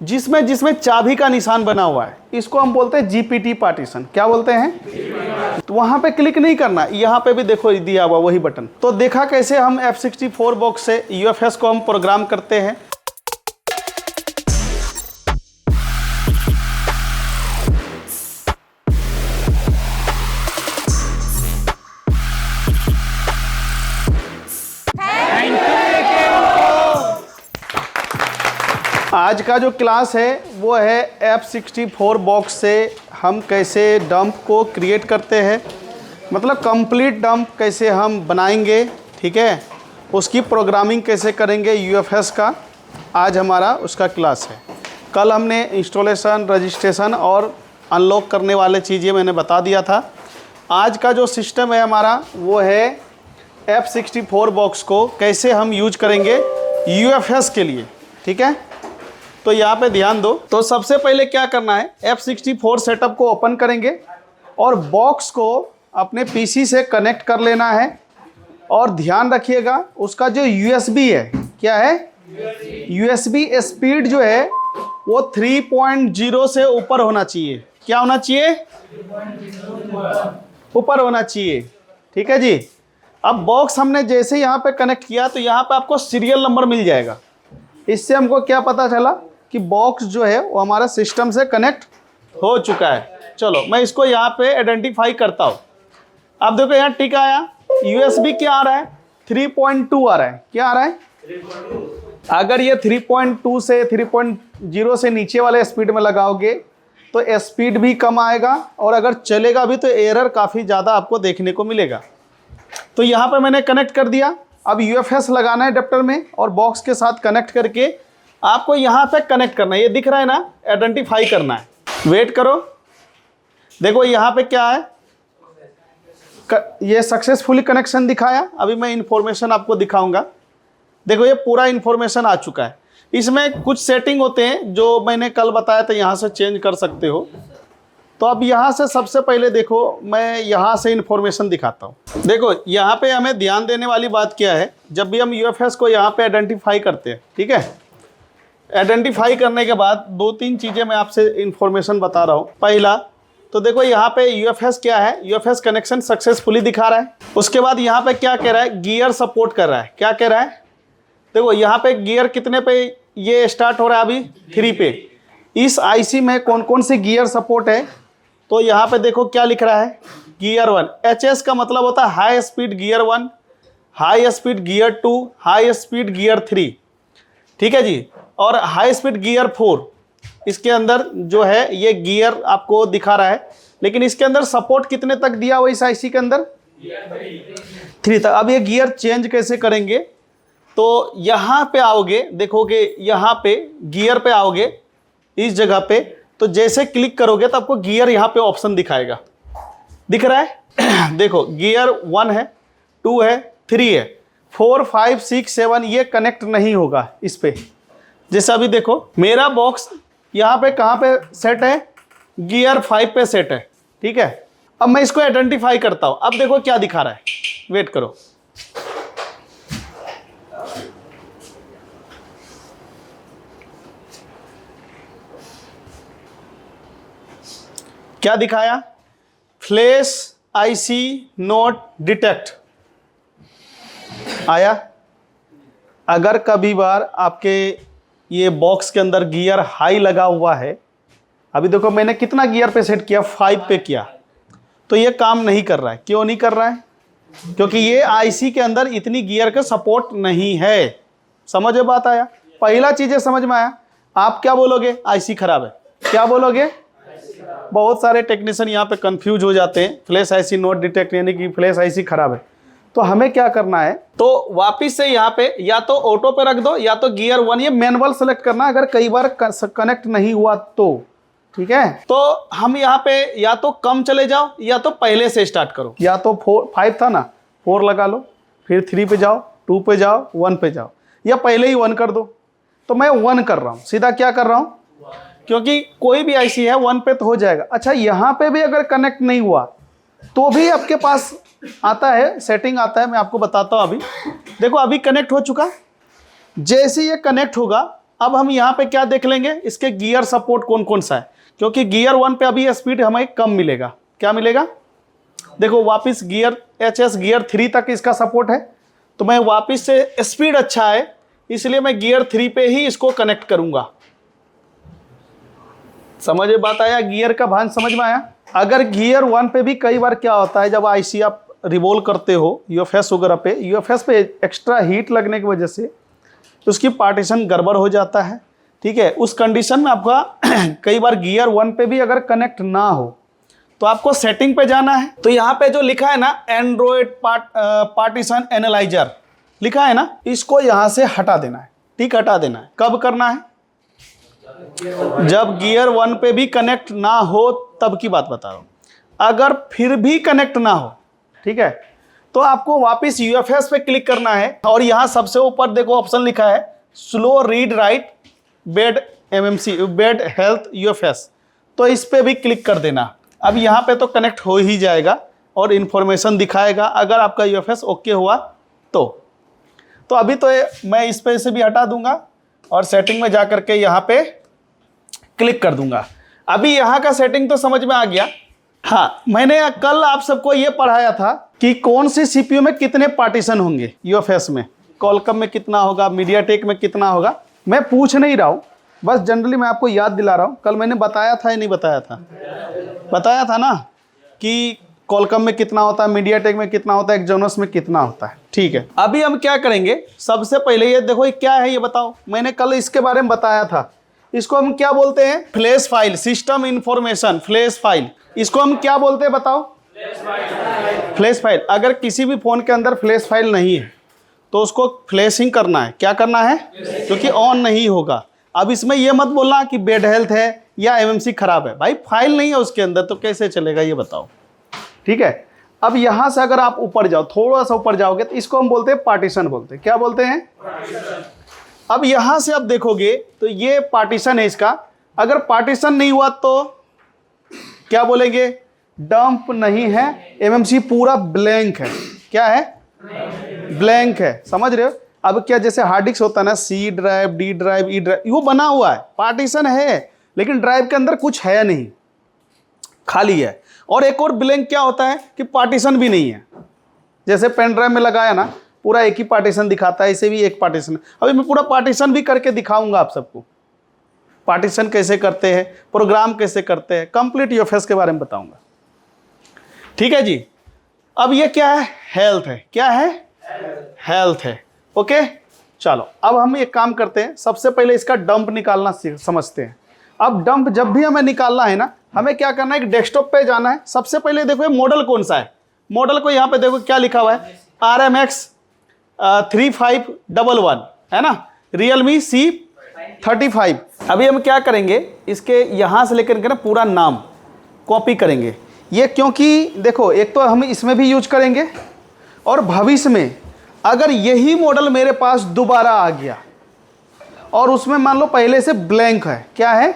जिसमें जिसमें चाबी का निशान बना हुआ है इसको हम बोलते हैं जीपीटी पार्टीशन। क्या बोलते हैं? तो वहां पे क्लिक नहीं करना, यहाँ पे भी देखो दिया हुआ वही बटन। तो देखा कैसे हम F64 बॉक्स से UFS को हम प्रोग्राम करते हैं। आज का जो क्लास है वो है F64 बॉक्स से हम कैसे डंप को क्रिएट करते हैं, मतलब कंप्लीट डंप कैसे हम बनाएंगे, ठीक है, उसकी प्रोग्रामिंग कैसे करेंगे UFS का। आज हमारा उसका क्लास है। कल हमने इंस्टॉलेशन, रजिस्ट्रेशन और अनलॉक करने वाले चीज़ें मैंने बता दिया था। आज का जो सिस्टम है हमारा वो है F64 बॉक्स को कैसे हम यूज करेंगे UFS के लिए, ठीक है। तो यहाँ पे ध्यान दो। तो सबसे पहले क्या करना है, F64 सेटअप को ओपन करेंगे और बॉक्स को अपने पीसी से कनेक्ट कर लेना है। और ध्यान रखिएगा उसका जो USB है, क्या है, USB स्पीड जो है वो 3.0 से ऊपर होना चाहिए। क्या होना चाहिए? ऊपर होना चाहिए, ठीक है जी। अब बॉक्स हमने जैसे यहाँ पे कनेक्ट किया तो यहाँ पे आपको सीरियल नंबर मिल जाएगा। इससे हमको क्या पता चला कि बॉक्स जो है वो हमारा सिस्टम से कनेक्ट हो चुका है। चलो मैं इसको यहाँ पे आइडेंटिफाई करता हूँ। अब देखो यहाँ टिक आया, USB क्या आ रहा है, 3.2 आ रहा है। क्या आ रहा है? 3.2। अगर ये 3.2 से 3.0 से नीचे वाले स्पीड में लगाओगे तो स्पीड भी कम आएगा और अगर चलेगा भी तो एरर काफ़ी ज़्यादा आपको देखने को मिलेगा। तो यहाँ पे मैंने कनेक्ट कर दिया। अब UFS लगाना है अडेप्टर में और बॉक्स के साथ कनेक्ट करके आपको यहाँ पे कनेक्ट करना है। ये दिख रहा है ना, आइडेंटिफाई करना है। वेट करो, देखो यहाँ पे क्या है, ये सक्सेसफुली कनेक्शन दिखाया। अभी मैं इन्फॉर्मेशन आपको दिखाऊंगा। देखो ये पूरा इन्फॉर्मेशन आ चुका है। इसमें कुछ सेटिंग होते हैं जो मैंने कल बताया था, यहाँ से चेंज कर सकते हो। तो अब यहाँ से सबसे पहले देखो मैं यहाँ से इन्फॉर्मेशन दिखाता हूँ। देखो यहाँ पे हमें ध्यान देने वाली बात क्या है, जब भी हम UFS को यहाँ पे आइडेंटिफाई करते हैं, ठीक है, आइडेंटिफाई करने के बाद दो तीन चीज़ें मैं आपसे इन्फॉर्मेशन बता रहा हूँ। पहला तो देखो यहाँ पे UFS क्या है, UFS कनेक्शन सक्सेसफुली दिखा रहा है। उसके बाद यहाँ पे क्या कह रहा है, गियर सपोर्ट कर रहा है। क्या कह रहा है? देखो यहाँ पे गियर कितने पे ये स्टार्ट हो रहा है, अभी 3 पे। इस IC में कौन कौन से गियर सपोर्ट है, तो यहाँ पे देखो क्या लिख रहा है, गियर 1। HS का मतलब होता है high speed gear 1, high speed gear 2, high speed gear 3, ठीक है जी। और हाई स्पीड गियर 4 इसके अंदर जो है ये गियर आपको दिखा रहा है, लेकिन इसके अंदर सपोर्ट कितने तक दिया हुआ इस IC के अंदर, 3 तक। अब ये गियर चेंज कैसे करेंगे, तो यहाँ पे आओगे, देखोगे यहाँ पे गियर पे आओगे इस जगह पे, तो जैसे क्लिक करोगे तो आपको गियर यहाँ पे ऑप्शन दिखाएगा। दिख रहा है? देखो गियर 1 है, 2 है, 3 है, 4, 5, 6, 7 ये कनेक्ट नहीं होगा इस पे। जैसे अभी देखो मेरा बॉक्स यहाँ पे कहाँ पे सेट है, गियर 5 पे सेट है, ठीक है। अब मैं इसको आइडेंटिफाई करता हूँ। अब देखो क्या दिखा रहा है, वेट करो। क्या दिखाया? फ्लैश IC नॉट डिटेक्ट आया। अगर कभी बार आपके ये बॉक्स के अंदर गियर हाई लगा हुआ है, अभी देखो मैंने कितना गियर पे सेट किया, 5 पे किया, तो ये काम नहीं कर रहा है। क्यों नहीं कर रहा है? क्योंकि ये IC के अंदर इतनी गियर का सपोर्ट नहीं है। समझ में बात आया? पहला चीज़ें समझ में आया। आप क्या बोलोगे? IC खराब है। क्या बोलोगे? बहुत सारे टेक्नीशियन यहाँ पे कंफ्यूज हो जाते हैं। फ्लैश IC नॉट डिटेक्ट यानी कि फ्लैश IC खराब है। तो हमें क्या करना है, तो वापिस से यहाँ पे या तो ऑटो पे रख दो या तो गियर 1, ये मैनुअल सेलेक्ट करना अगर कई बार कनेक्ट नहीं हुआ तो, ठीक है। तो हम यहाँ पे या तो कम चले जाओ या तो पहले से स्टार्ट करो। या तो 5 था ना, 4 लगा लो, फिर 3 पे जाओ, 2 पे जाओ, 1 पे जाओ, या पहले ही 1 कर दो। तो मैं 1 कर रहा हूँ, सीधा क्या कर रहा हूँ, क्योंकि कोई भी IC है 1 पे तो हो जाएगा। अच्छा यहाँ पे भी अगर कनेक्ट नहीं हुआ तो भी आपके पास आता है, सेटिंग आता है, मैं आपको बताता हूँ। अभी देखो अभी कनेक्ट हो चुका। जैसे ये कनेक्ट होगा अब हम यहाँ पे क्या देख लेंगे, इसके गियर सपोर्ट कौन कौन सा है, क्योंकि गियर 1 पे अभी स्पीड हमें कम मिलेगा। क्या मिलेगा, देखो वापस गियर HS गियर 3 तक इसका सपोर्ट है, तो मैं वापस से स्पीड अच्छा है इसलिए मैं गियर 3 पे ही इसको कनेक्ट करूंगा। समझ में बात आया, गियर का भान समझ में आया। अगर गियर 1 पे भी कई बार क्या होता है, जब IC आप रिवॉल्व करते हो UFS वगैरह पे, UFS पे एक्स्ट्रा हीट लगने की वजह से उसकी पार्टीशन गड़बड़ हो जाता है। ठीक है, उस कंडीशन में आपका कई बार गियर 1 पे भी अगर कनेक्ट ना हो तो आपको सेटिंग पे जाना है। तो यहाँ पे जो लिखा है ना एंड्रॉयड पार्टीशन एनालाइजर लिखा है ना, इसको यहाँ से हटा देना है। ठीक, हटा देना है। कब करना है, जब गियर 1 पे भी कनेक्ट ना हो तब की बात बता रहा हूँ। अगर फिर भी कनेक्ट ना हो, ठीक है, तो आपको वापस UFS पे क्लिक करना है और यहाँ सबसे ऊपर देखो ऑप्शन लिखा है slow read write bed MMC bed health UFS, तो इस पे भी क्लिक कर देना। अब यहाँ पे तो कनेक्ट हो ही जाएगा और इन्फॉर्मेशन दिखाएगा अगर आपका UFS ओके हुआ तो अभी तो मैं इस पे से भी हटा दूंगा और सेटिंग में जा करके यहाँ पे क्लिक कर दूंगा। अभी यहाँ का सेटिंग तो समझ में आ गया। हाँ, मैंने कल आप सबको ये पढ़ाया था कि कौन सी CPU में कितने पार्टीशन होंगे, UFS में कॉलकम में कितना होगा, मीडियाटेक में कितना होगा। मैं पूछ नहीं रहा हूँ, बस जनरली मैं आपको याद दिला रहा हूँ। कल मैंने बताया था या नहीं बताया था, बताया था ना कि कॉलकम में कितना होता है, मीडियाटेक में कितना होता है, एक्जोनस में कितना होता है। ठीक है, अभी हम क्या करेंगे, सबसे पहले ये देखो ये क्या है ये बताओ। मैंने कल इसके बारे में बताया था, इसको हम क्या बोलते हैं, flash file, system information flash file. इसको हम क्या बोलते हैं बताओ, फ्लैश फाइल। अगर किसी भी फोन के अंदर फ्लैश फाइल नहीं है तो उसको फ्लैशिंग करना है। क्या करना है, क्योंकि ऑन नहीं होगा। अब इसमें यह मत बोलना कि बेड हेल्थ है या MMC खराब है, भाई फाइल नहीं है उसके अंदर तो कैसे चलेगा ये बताओ। ठीक है, अब यहां से अगर आप ऊपर जाओ, थोड़ा सा ऊपर जाओगे तो इसको हम बोलते हैं पार्टीशन बोलते हैं। क्या बोलते हैं, अब यहां से आप देखोगे तो ये पार्टीशन है इसका। अगर पार्टीशन नहीं हुआ तो क्या बोलेंगे, डंप नहीं है, MMC पूरा ब्लैंक है। क्या है, ब्लैंक है। समझ रहे हो। अब क्या जैसे हार्ड डिस्क होता है ना, C drive, D drive, E drive, वो बना हुआ है, पार्टीशन है, लेकिन ड्राइव के अंदर कुछ है नहीं, खाली है। और एक और ब्लैंक क्या होता है कि पार्टीशन भी नहीं है। जैसे पेन ड्राइव में लगाया ना, पूरा एक ही पार्टीशन दिखाता है, इसे भी एक पार्टीशन। अभी मैं पूरा पार्टीशन भी करके दिखाऊंगा आप सबको, पार्टीशन कैसे करते हैं, प्रोग्राम कैसे करते हैं, कंप्लीट UFS के बारे में बताऊंगा। ठीक है जी। अब ये क्या है, हेल्थ है। क्या है, हेल्थ है। ओके, चलो अब हम एक काम करते हैं, सबसे पहले इसका डंप निकालना समझते हैं। अब डंप जब भी हमें निकालना है ना, हमें क्या करना है, एक डेस्कटॉप पे जाना है। सबसे पहले देखो ये मॉडल कौन सा है, मॉडल को यहाँ पे देखो क्या लिखा हुआ है, RMX 3511 है ना, Realme C35। अभी हम क्या करेंगे, इसके यहाँ से लेकर के ना पूरा नाम कॉपी करेंगे ये, क्योंकि देखो एक तो हम इसमें भी यूज करेंगे और भविष्य में अगर यही मॉडल मेरे पास दोबारा आ गया और उसमें मान लो पहले से ब्लैंक है, क्या है,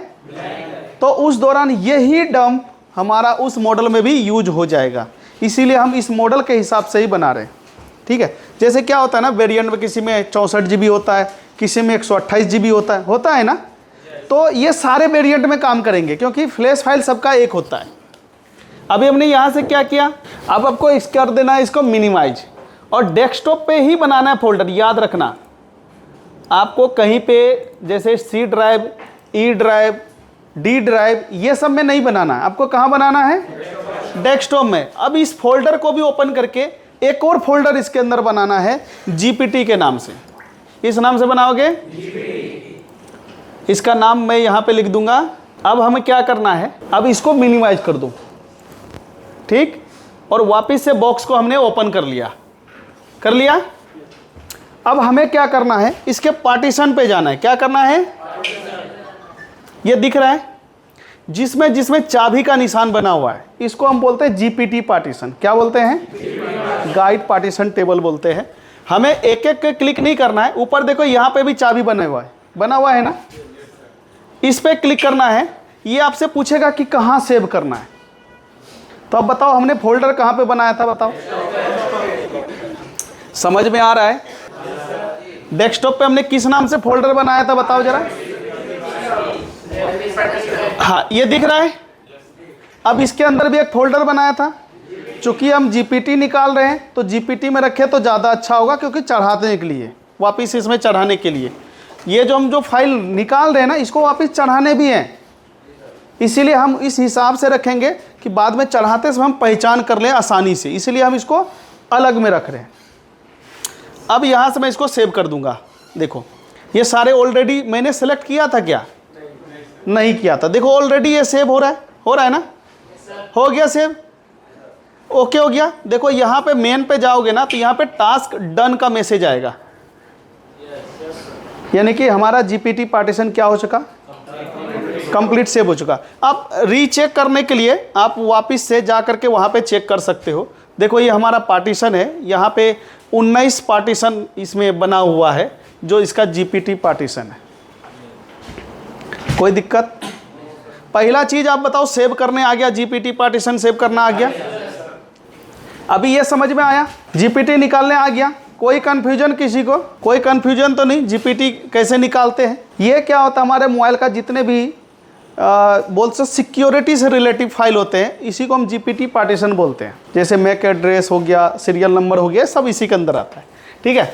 तो उस दौरान यही डंप हमारा उस मॉडल में भी यूज हो जाएगा। इसीलिए हम इस मॉडल के हिसाब से ही बना रहे हैं। ठीक है, जैसे क्या होता है ना, वेरिएंट में किसी में 64 GB होता है, किसी में 128 GB होता है ना, तो ये सारे वेरिएंट में काम करेंगे क्योंकि फ्लैश फाइल सबका एक होता है। अभी हमने यहाँ से क्या किया, अब आपको इस कर देना है इसको मिनिमाइज, और डेस्कटॉप पे ही बनाना है फोल्डर। याद रखना, आपको कहीं पे जैसे C drive, E drive, D drive ये सब में नहीं बनाना है, आपको कहाँ बनाना है, डेस्कटॉप में। अब इस फोल्डर को भी ओपन करके एक और फोल्डर इसके अंदर बनाना है GPT के नाम से। इस नाम से बनाओगे, इसका नाम मैं यहाँ पे लिख दूंगा। अब हमें क्या करना है, अब इसको मिनिमाइज कर दूं, ठीक, और वापस से बॉक्स को हमने ओपन कर लिया। अब हमें क्या करना है, इसके पार्टीशन पे जाना है। क्या करना है, ये दिख रहा है जिसमें जिसमें चाबी का निशान बना हुआ है, इसको हम बोलते हैं GPT पार्टीशन। क्या बोलते हैं, गाइड पार्टीशन टेबल बोलते हैं। हमें एक एक क्लिक नहीं करना है। ऊपर देखो यहाँ पे भी चाबी बना हुआ है ना, इस पे क्लिक करना है। ये आपसे पूछेगा कि कहाँ सेव करना है, तो अब बताओ हमने फोल्डर कहाँ पे बनाया था, बताओ, समझ में आ रहा है। डेस्कटॉप पे हमने किस नाम से फोल्डर बनाया था बताओ जरा। हाँ ये दिख रहा है। अब इसके अंदर भी एक फोल्डर बनाया था। चूंकि हम जीपीटी निकाल रहे हैं तो जीपीटी में रखे तो ज़्यादा अच्छा होगा, क्योंकि चढ़ाने के लिए, वापस इसमें चढ़ाने के लिए, ये जो हम जो फाइल निकाल रहे हैं ना, इसको वापस चढ़ाने भी हैं। इसीलिए हम इस हिसाब से रखेंगे कि बाद में चढ़ाते समय हम पहचान कर लें आसानी से, इसलिए हम इसको अलग में रख रहे हैं। अब यहाँ से मैं इसको सेव कर दूंगा। देखो ये सारे ऑलरेडी मैंने सेलेक्ट किया था क्या? नहीं किया था। देखो ऑलरेडी ये सेव हो रहा है ना, हो गया सेव, ओके हो गया। देखो यहाँ पे मेन पे जाओगे ना तो यहाँ पे टास्क डन का मैसेज आएगा, यानी कि हमारा जीपीटी पार्टीशन क्या हो चुका? कंप्लीट सेव हो चुका। अब रीचेक करने के लिए आप वापस से जा करके वहाँ पे चेक कर सकते हो। देखो ये हमारा पार्टीशन है, यहाँ पे 19 पार्टीशन इसमें बना हुआ है, जो इसका जीपीटी पार्टीशन है। कोई दिक्कत? पहला चीज़ आप बताओ, सेव करने आ गया, जीपीटी पार्टीशन सेव करना आ गया। अभी ये समझ में आया, जीपीटी निकालने आ गया। कोई कन्फ्यूजन किसी को? कोई कन्फ्यूजन तो नहीं, जीपीटी कैसे निकालते हैं। ये क्या होता है, हमारे मोबाइल का जितने भी बोल सकते सिक्योरिटी से रिलेटिव फाइल होते हैं, इसी को हम जीपीटी पार्टीशन बोलते हैं। जैसे मैक एड्रेस हो गया, सीरियल नंबर हो गया, सब इसी के अंदर आता है। ठीक है,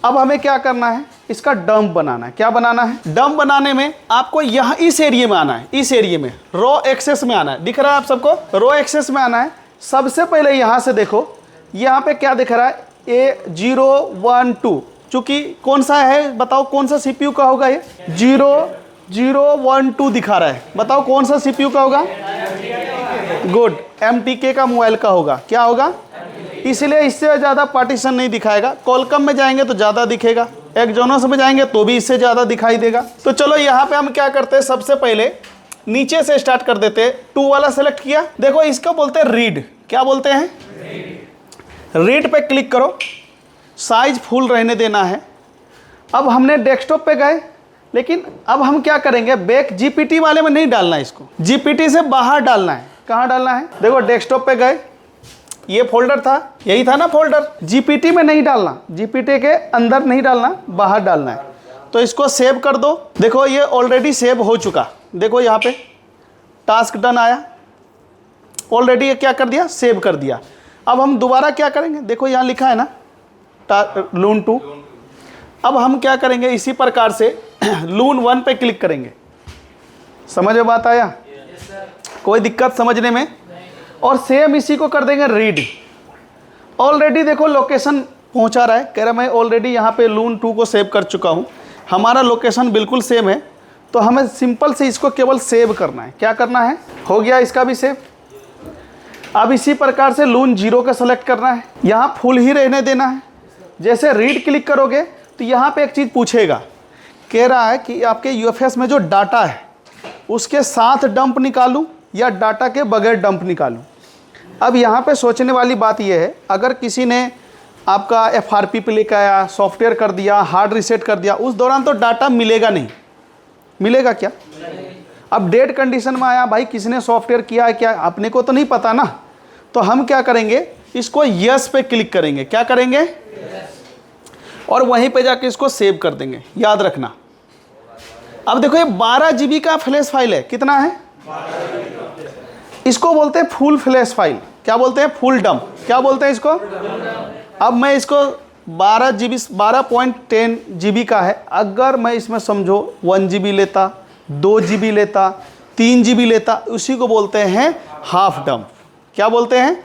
अब हमें क्या करना है, इसका डंप बनाना है। क्या बनाना है? डंप बनाने में आपको यहाँ इस एरिया में आना है, इस एरिया में रो एक्सेस में आना है। दिख रहा है आप सबको? रो एक्सेस में आना है। सबसे पहले यहाँ से देखो, यहाँ पे क्या दिख रहा है? A012। चूंकि कौन सा है बताओ, कौन सा सीपीयू का होगा? ये 0012 दिखा रहा है। बताओ कौन सा सीपीयू का होगा? गुड, MTK का मोबाइल का होगा। क्या होगा? इसलिए इससे ज़्यादा पार्टीशन नहीं दिखाएगा। कॉलकम में जाएंगे तो ज़्यादा दिखेगा, एक्जोनस में जाएंगे तो भी इससे ज़्यादा दिखाई देगा। तो चलो यहाँ पे हम क्या करते हैं, सबसे पहले नीचे से स्टार्ट कर देते हैं। 2 वाला सेलेक्ट किया। देखो इसको बोलते हैं रीड। क्या बोलते हैं? रीड पे क्लिक करो, साइज फुल रहने देना है। अब हमने डेस्कटॉप पे गए, लेकिन अब हम क्या करेंगे, बैक जीपीटी वाले में नहीं डालना है, इसको जीपीटी से बाहर डालना है। कहाँ डालना है? देखो डेस्कटॉप पे गए, ये फोल्डर था, यही था ना फोल्डर। जीपीटी में नहीं डालना, जीपीटी के अंदर नहीं डालना, बाहर डालना है। तो इसको सेव कर दो। देखो ये ऑलरेडी सेव हो चुका। देखो यहाँ पे टास्क डन आया, ऑलरेडी ये क्या कर दिया, सेव कर दिया। अब हम दोबारा क्या करेंगे, देखो यहाँ लिखा है ना लून 2। अब हम क्या करेंगे, इसी प्रकार से लून 1 पे क्लिक करेंगे। समझ में बात आया? कोई दिक्कत समझने में? और सेम इसी को कर देंगे रीड। ऑलरेडी देखो लोकेशन पहुंचा रहा है, कह रहा मैं ऑलरेडी यहाँ पे लून 2 को सेव कर चुका हूँ, हमारा लोकेशन बिल्कुल सेम है। तो हमें सिंपल से इसको केवल सेव करना है। क्या करना है? हो गया इसका भी सेव। अब इसी प्रकार से लून 0 का सेलेक्ट करना है, यहाँ फुल ही रहने देना है। जैसे रीड क्लिक करोगे तो यहाँ पे एक चीज़ पूछेगा, कह रहा है कि आपके यूएफएस में जो डाटा है उसके साथ डंप निकालूं या डाटा के बगैर डंप निकालूं। अब यहाँ पे सोचने वाली बात यह है, अगर किसी ने आपका एफआरपी पे लेकर आया, सॉफ्टवेयर कर दिया, हार्ड रीसेट कर दिया, उस दौरान तो डाटा मिलेगा नहीं। मिलेगा क्या? अब डेट कंडीशन में आया, भाई किसने सॉफ्टवेयर किया है क्या, अपने को तो नहीं पता ना। तो हम क्या करेंगे, इसको यस पे क्लिक करेंगे। क्या करेंगे? और वहीं पे जाके इसको सेव कर देंगे। याद रखना। अब देखो ये 12 GB का फ्लैश फाइल है। कितना है? इसको बोलते हैं फुल फ्लैश फाइल। क्या बोलते हैं? Full dump. क्या बोलते हैं इसको? अब मैं इसको 12.10 GB का है। अगर मैं इसमें समझो 1 GB लेता, 2 GB लेता, 3 GB लेता, उसी को बोलते हैं हाफ डंप। क्या बोलते हैं?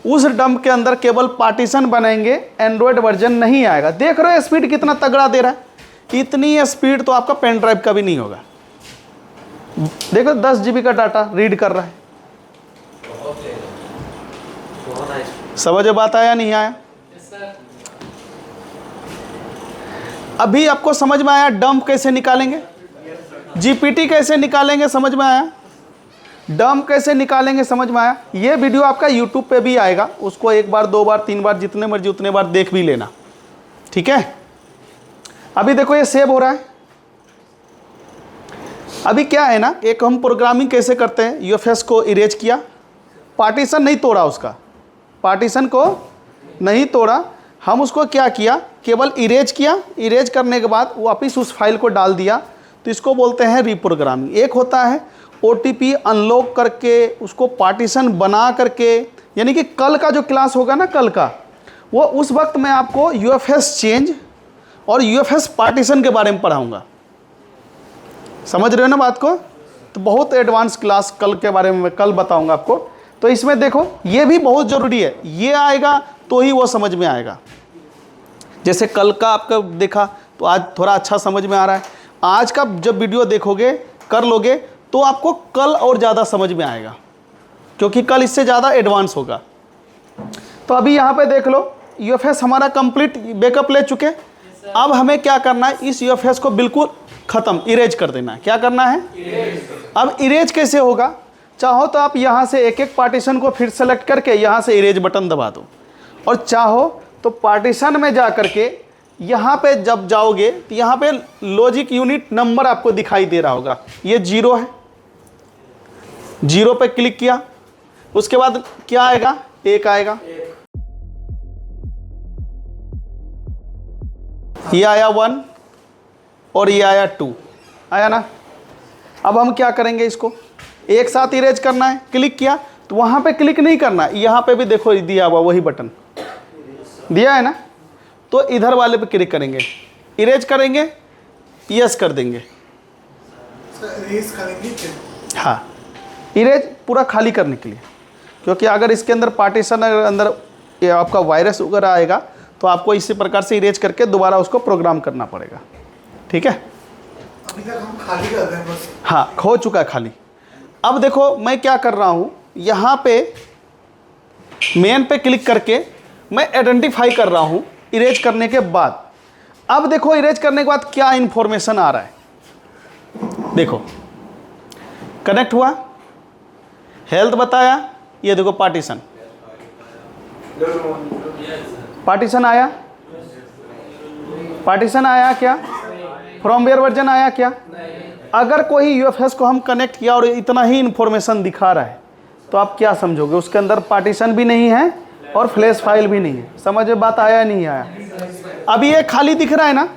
उस डंप के अंदर केवल पार्टीशन बनाएंगे, एंड्रॉयड वर्जन नहीं आएगा। देख रहे हो स्पीड कितना तगड़ा दे रहा है? इतनी स्पीड तो आपका पेन ड्राइव का भी नहीं होगा। देखो 10 GB का डाटा रीड कर रहा है। समझ बात आया नहीं आया? अभी आपको समझ में आया डंप कैसे निकालेंगे, जीपीटी कैसे निकालेंगे? समझ में आया? डंप कैसे निकालेंगे समझ में आया? ये वीडियो आपका यूट्यूब पे भी आएगा, उसको 1 बार 2 बार 3 बार जितने मर्जी उतने बार देख भी लेना। ठीक है, अभी देखो ये सेव हो रहा है। अभी क्या है ना, एक हम प्रोग्रामिंग कैसे करते हैं, यूएफएस को इरेज किया, पार्टीशन नहीं तोड़ा, उसका पार्टीशन को नहीं तोड़ा, हम उसको क्या किया, केवल इरेज किया, इरेज करने के बाद वापस उस फाइल को डाल दिया, तो इसको बोलते हैं रीप्रोग्रामिंग। एक होता है OTP अनलॉक करके उसको पार्टीशन बना करके, यानी कि कल का जो क्लास होगा ना, कल का, वो उस वक्त मैं आपको UFS चेंज और UFS पार्टीशन के बारे में पढ़ाऊँगा। समझ रहे हो ना बात को? तो बहुत एडवांस क्लास कल के बारे में मैं कल बताऊँगा आपको। तो इसमें देखो ये भी बहुत ज़रूरी है, ये आएगा तो ही वो समझ में आएगा। जैसे कल का आपका देखा तो आज थोड़ा अच्छा समझ में आ रहा है, आज का जब वीडियो देखोगे कर लोगे तो आपको कल और ज़्यादा समझ में आएगा, क्योंकि कल इससे ज़्यादा एडवांस होगा। तो अभी यहाँ पे देख लो UFS हमारा कंप्लीट बैकअप ले चुके। अब हमें क्या करना है, इस UFS को बिल्कुल ख़त्म इरेज कर देना है। क्या करना है? अब इरेज कैसे होगा? चाहो तो आप यहाँ से एक एक पार्टीशन को फिर सेलेक्ट करके यहाँ से इरेज बटन दबा दो, और चाहो तो पार्टीशन में जा करके यहाँ पे जब जाओगे तो यहाँ पे लॉजिक यूनिट नंबर आपको दिखाई दे रहा होगा, ये 0 है, 0 पे क्लिक किया, उसके बाद क्या आएगा, 1 आएगा, ये आया 1 और ये आया 2, आया ना। अब हम क्या करेंगे, इसको एक साथ इरेज करना है। क्लिक किया तो वहाँ पे क्लिक नहीं करना, यहाँ पे भी देखो दिया हुआ वही बटन दिया है ना, तो इधर वाले पे क्लिक करेंगे, इरेज करेंगे, यस कर देंगे, इरेज करेंगे। हाँ, इरेज पूरा खाली करने के लिए, क्योंकि अगर इसके अंदर पार्टीशन अंदर ये आपका वायरस वगैरह आएगा तो आपको इसी प्रकार से इरेज करके दोबारा उसको प्रोग्राम करना पड़ेगा। ठीक है, अभी तक हम खाली कर रहे हैं बस। हाँ, हो चुका है खाली। अब देखो मैं क्या कर रहा हूँ, यहाँ पे मेन पे क्लिक करके मैं आइडेंटिफाई कर रहा हूँ इरेज करने के बाद। अब देखो इरेज करने के बाद क्या इंफॉर्मेशन आ रहा है, देखो कनेक्ट हुआ, हेल्थ बताया, ये देखो पार्टीशन, पार्टीशन आया, पार्टीशन आया क्या, फ्रॉमवेयर वर्जन आया क्या। अगर कोई UFS को हम कनेक्ट किया और इतना ही इंफॉर्मेशन दिखा रहा है तो आप क्या समझोगे, उसके अंदर पार्टीशन भी नहीं है और फ्लैश फाइल भी नहीं है। समझ में बात आया नहीं आया? अभी ये खाली दिख रहा है ना।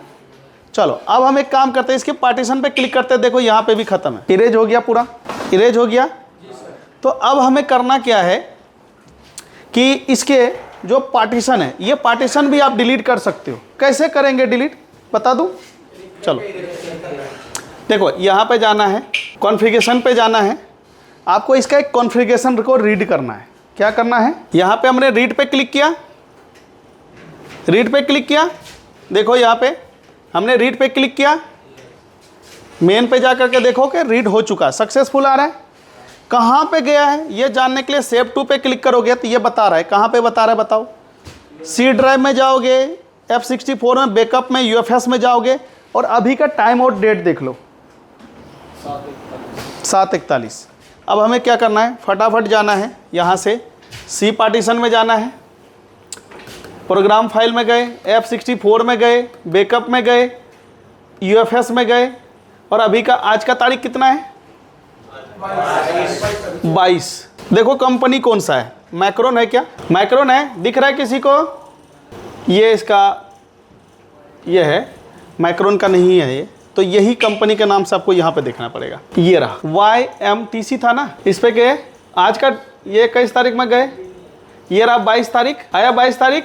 चलो अब हम एक काम करते हैं, इसके पार्टीशन पे क्लिक करते हैं, देखो यहाँ पे भी खत्म है, इरेज हो गया, पूरा इरेज हो गया। तो अब हमें करना क्या है कि इसके जो पार्टीशन है, ये पार्टीशन भी आप डिलीट कर सकते हो। कैसे करेंगे डिलीट, बता दूं? चलो देखो यहाँ पे जाना है, कॉन्फ़िगरेशन पे जाना है, आपको इसका एक कॉन्फ़िगरेशन को रीड करना है। क्या करना है, यहाँ पे हमने रीड पे क्लिक किया, रीड पे क्लिक किया, देखो यहाँ पे हमने रीड पे क्लिक किया, मेन पे जा करके देखो कि रीड हो चुका, सक्सेसफुल आ रहा है। कहाँ पे गया है ये जानने के लिए सेव टू पे क्लिक करोगे तो ये बता रहा है, कहाँ पे बता रहा है बताओ। C ड्राइव में जाओगे, F64 में बैकअप में UFS में जाओगे, और अभी का टाइम और डेट देख लो, 7:41। अब हमें क्या करना है, फटाफट जाना है, यहाँ से C पार्टीशन में जाना है, प्रोग्राम फाइल में गए, F64 में गए, बैकअप में गए, UFS में गए, और अभी का आज का तारीख कितना है, 22। देखो कंपनी कौन सा है, मैक्रोन है क्या, मैक्रोन है, दिख रहा है किसी को? ये इसका ये है, मैक्रोन का नहीं है ये, तो यही कंपनी के नाम से आपको यहाँ पे देखना पड़ेगा। ये रहा YMTC था ना, इस पे गए, आज का ये 21 तारीख में गए, ये रहा 22 तारीख, आया 22 तारीख,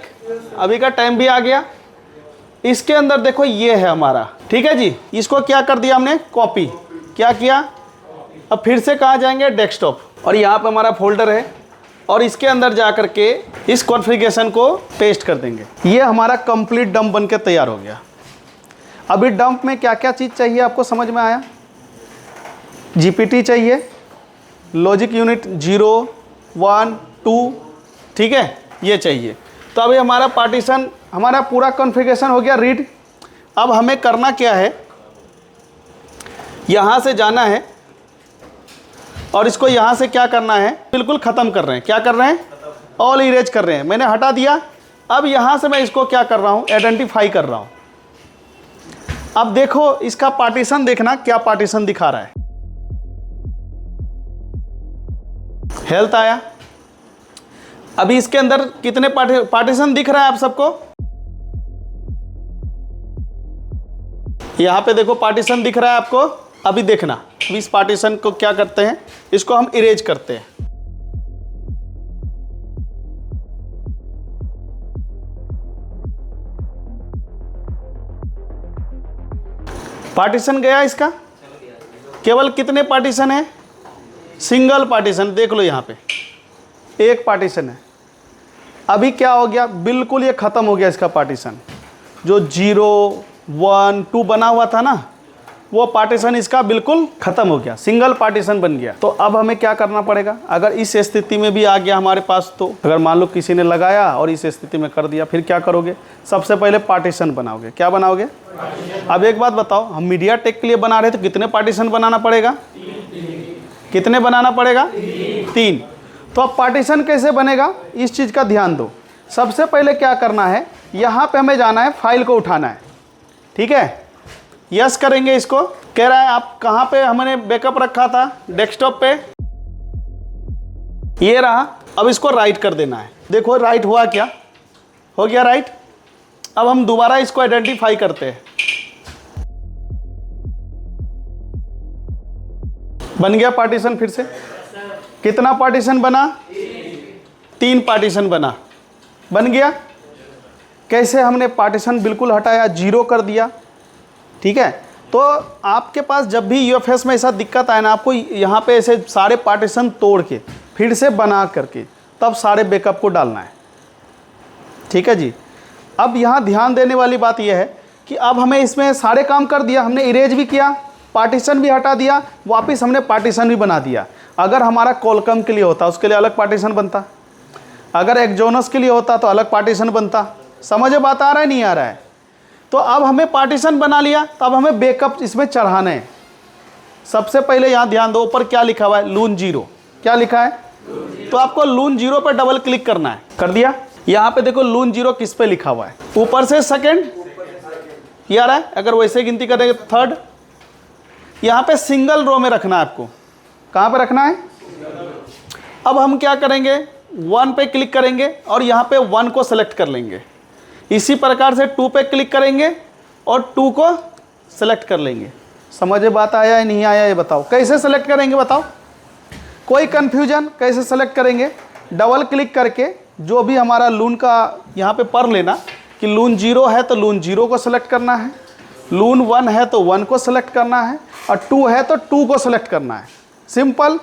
अभी का टाइम भी आ गया। इसके अंदर देखो ये है हमारा, ठीक है जी। इसको क्या कर दिया हमने, कॉपी, क्या किया, अब फिर से कहाँ जाएंगे, डेस्कटॉप, और यहाँ पे हमारा फोल्डर है, और इसके अंदर जा करके इस कॉन्फ़िगरेशन को पेस्ट कर देंगे। ये हमारा कंप्लीट डंप बन के तैयार हो गया। अभी डंप में क्या क्या चीज़ चाहिए आपको समझ में आया? GPT चाहिए, लॉजिक यूनिट 0, 1, 2, ठीक है, ये चाहिए। तो अभी हमारा पार्टीशन, हमारा पूरा कॉन्फ़िगरेशन हो गया रीड। अब हमें करना क्या है, यहाँ से जाना है और इसको यहाँ से क्या करना है, बिल्कुल ख़त्म कर रहे हैं। क्या कर रहे हैं, ऑल इरेज कर रहे हैं, मैंने हटा दिया। अब यहाँ से मैं इसको क्या कर रहा हूँ, आइडेंटिफाई कर रहा हूँ। अब देखो इसका पार्टीशन देखना, क्या पार्टीशन दिखा रहा है, हेल्थ आया। अभी इसके अंदर कितने पार्टीशन दिख रहा है आप सबको, यहाँ पे देखो पार्टीशन दिख रहा है आपको। अभी देखना, अब इस पार्टीशन को क्या करते हैं, इसको हम इरेज करते हैं। पार्टीशन गया इसका। केवल कितने पार्टीशन है? Single partition. देख लो यहाँ पे एक पार्टीशन है। अभी क्या हो गया, बिल्कुल ये ख़त्म हो गया इसका पार्टीशन। जो 0 1 2 बना हुआ था ना, वो पार्टीशन इसका बिल्कुल ख़त्म हो गया, सिंगल पार्टीशन बन गया। तो अब हमें क्या करना पड़ेगा, अगर इस स्थिति में भी आ गया हमारे पास, तो अगर मान लो किसी ने लगाया और इस स्थिति में कर दिया, फिर क्या करोगे? सबसे पहले पार्टीशन बनाओगे। क्या बनाओगे? अब एक बात बताओ, हम मीडिया टेक के लिए बना रहे तो कितने पार्टीशन बनाना पड़ेगा? कितने बनाना पड़ेगा? 3। तो अब पार्टीशन कैसे बनेगा, इस चीज़ का ध्यान दो। सबसे पहले क्या करना है, यहाँ पे हमें जाना है, फाइल को उठाना है। ठीक है, यस करेंगे इसको। कह रहा है आप कहाँ पे हमने बैकअप रखा था? डेस्कटॉप पे। ये रहा। अब इसको राइट कर देना है। देखो राइट हुआ क्या? हो गया राइट। अब हम दोबारा इसको आइडेंटिफाई करते हैं। बन गया पार्टीशन फिर से। कितना पार्टीशन बना? 3 पार्टीशन बना। बन गया। कैसे हमने पार्टीशन बिल्कुल हटाया, 0 कर दिया। ठीक है, तो आपके पास जब भी यूएफएस में ऐसा दिक्कत आए ना, आपको यहाँ पे ऐसे सारे पार्टीशन तोड़ के फिर से बना करके तब सारे बैकअप को डालना है। ठीक है जी। अब यहाँ ध्यान देने वाली बात यह है कि अब हमें इसमें सारे काम कर दिया, हमने इरेज भी किया, पार्टीशन भी हटा दिया, वापस हमने पार्टीशन भी बना दिया। अगर हमारा कॉलकम के लिए होता उसके लिए अलग पार्टीशन बनता, अगर एक्जोनस के लिए होता तो अलग पार्टीशन बनता। समझ में बात आ रहा है नहीं आ रहा है? तो अब हमें पार्टीशन बना लिया, तो अब हमें बैकअप इसमें चढ़ाना है। सबसे पहले यहाँ ध्यान दो, ऊपर क्या लिखा हुआ है? लून 0। क्या लिखा है? तो आपको लून 0 पर डबल क्लिक करना है। कर दिया। यहाँ पे देखो लून 0 किस पे लिखा हुआ है? ऊपर से सेकंड, ये आ रहा है। अगर वैसे गिनती करेंगे 3rd। यहाँ पे सिंगल रो में रखना है आपको। कहाँ पे रखना है? अब हम क्या करेंगे, 1 पे क्लिक करेंगे और यहाँ पे 1 को सेलेक्ट कर लेंगे। इसी प्रकार से 2 पे क्लिक करेंगे और 2 को सेलेक्ट कर लेंगे। समझ में बात आया या नहीं आया ये बताओ। कैसे सेलेक्ट करेंगे बताओ? कोई कन्फ्यूजन? कैसे सेलेक्ट करेंगे? डबल क्लिक करके जो भी हमारा लून का यहाँ पे पढ़ लेना कि लून 0 है तो लून 0 को सेलेक्ट करना है, लून 1 है तो 1 को सेलेक्ट करना है, और 2 है तो 2 को सेलेक्ट करना है। सिंपल।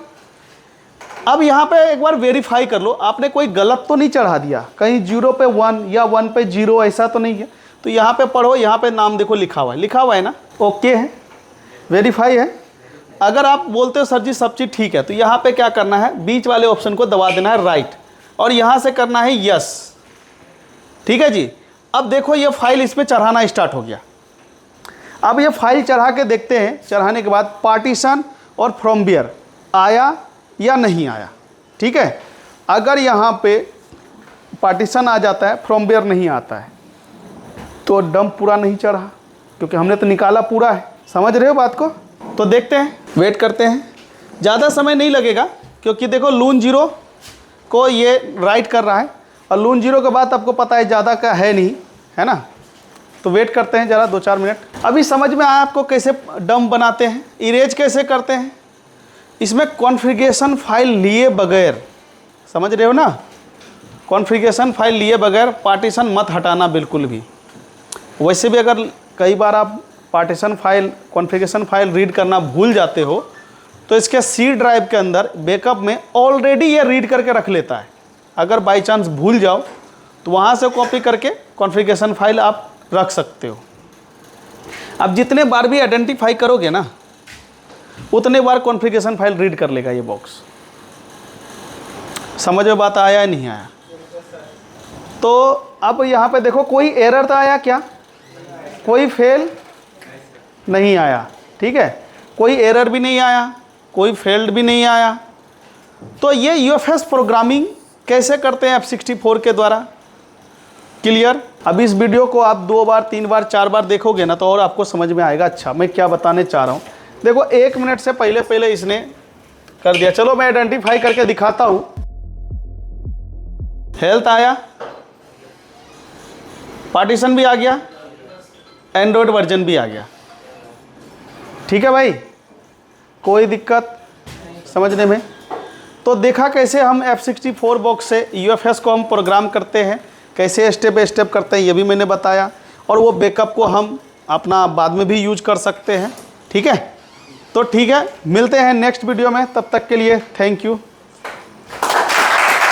अब यहाँ पे एक बार वेरीफाई कर लो, आपने कोई गलत तो नहीं चढ़ा दिया, कहीं 0 पे 1 या 1 पे 0 ऐसा तो नहीं है। तो यहाँ पे पढ़ो, यहाँ पे नाम देखो लिखा हुआ है ना, ओके है, वेरीफाई है। अगर आप बोलते हो सर जी सब चीज़ ठीक है, तो यहाँ पे क्या करना है, बीच वाले ऑप्शन को दबा देना है राइट, और यहाँ से करना है यस। ठीक है जी। अब देखो ये फाइल इसमें चढ़ाना स्टार्ट हो गया। अब ये फाइल चढ़ा के देखते हैं, चढ़ाने के बाद पार्टीशन और फ्रॉम वेयर आया या नहीं आया। ठीक है, अगर यहाँ पे पार्टीशन आ जाता है, फ्रॉम वेयर नहीं आता है, तो डंप पूरा नहीं चढ़ा, क्योंकि हमने तो निकाला पूरा है। समझ रहे हो बात को? तो देखते हैं, वेट करते हैं। ज़्यादा समय नहीं लगेगा, क्योंकि देखो लून 0 को ये राइट कर रहा है, और लून 0 के बाद आपको पता है ज़्यादा का है नहीं, है ना। तो वेट करते हैं ज़रा 2-4 मिनट। अभी समझ में आया आपको कैसे डंप बनाते हैं, इरेज कैसे करते हैं। इसमें कॉन्फ़िगरेशन फाइल लिए बगैर, समझ रहे हो ना, कॉन्फ़िगरेशन फाइल लिए बगैर पार्टीशन मत हटाना बिल्कुल भी। वैसे भी अगर कई बार आप partition file, configuration file read करना भूल जाते हो, तो इसके सी ड्राइव के अंदर बैकअप में ऑलरेडी ये रीड करके रख लेता है। अगर बाई चांस भूल जाओ तो वहाँ से कॉपी करके कॉन्फ़िगरेशन फाइल आप रख सकते हो। अब जितने बार भी आइडेंटिफाई करोगे ना, उतने बार कॉन्फ़िगरेशन फाइल रीड कर लेगा ये बॉक्स। समझ में बात आया या नहीं आया? तो अब यहाँ पे देखो कोई एरर तो आया क्या? कोई फेल नहीं आया। ठीक है, कोई एरर भी नहीं आया, कोई फेल्ड भी नहीं आया। तो ये यूएफएस प्रोग्रामिंग कैसे करते हैं F64 के द्वारा, क्लियर। अब इस वीडियो को आप 2 बार 3 बार 4 बार देखोगे ना, तो और आपको समझ में आएगा अच्छा मैं क्या बताने चाह रहा हूँ। देखो 1 मिनट से पहले इसने कर दिया। चलो मैं आइडेंटिफाई करके दिखाता हूँ। हेल्थ आया, पार्टीशन भी आ गया, एंड्रॉयड वर्जन भी आ गया। ठीक है भाई, कोई दिक्कत समझने में? तो देखा कैसे हम F64 बॉक्स से UFS को हम प्रोग्राम करते हैं, कैसे स्टेप बाय स्टेप करते हैं ये भी मैंने बताया, और वो बैकअप को हम अपना बाद में भी यूज कर सकते हैं। ठीक है, तो ठीक है, मिलते हैं नेक्स्ट वीडियो में, तब तक के लिए थैंक यू।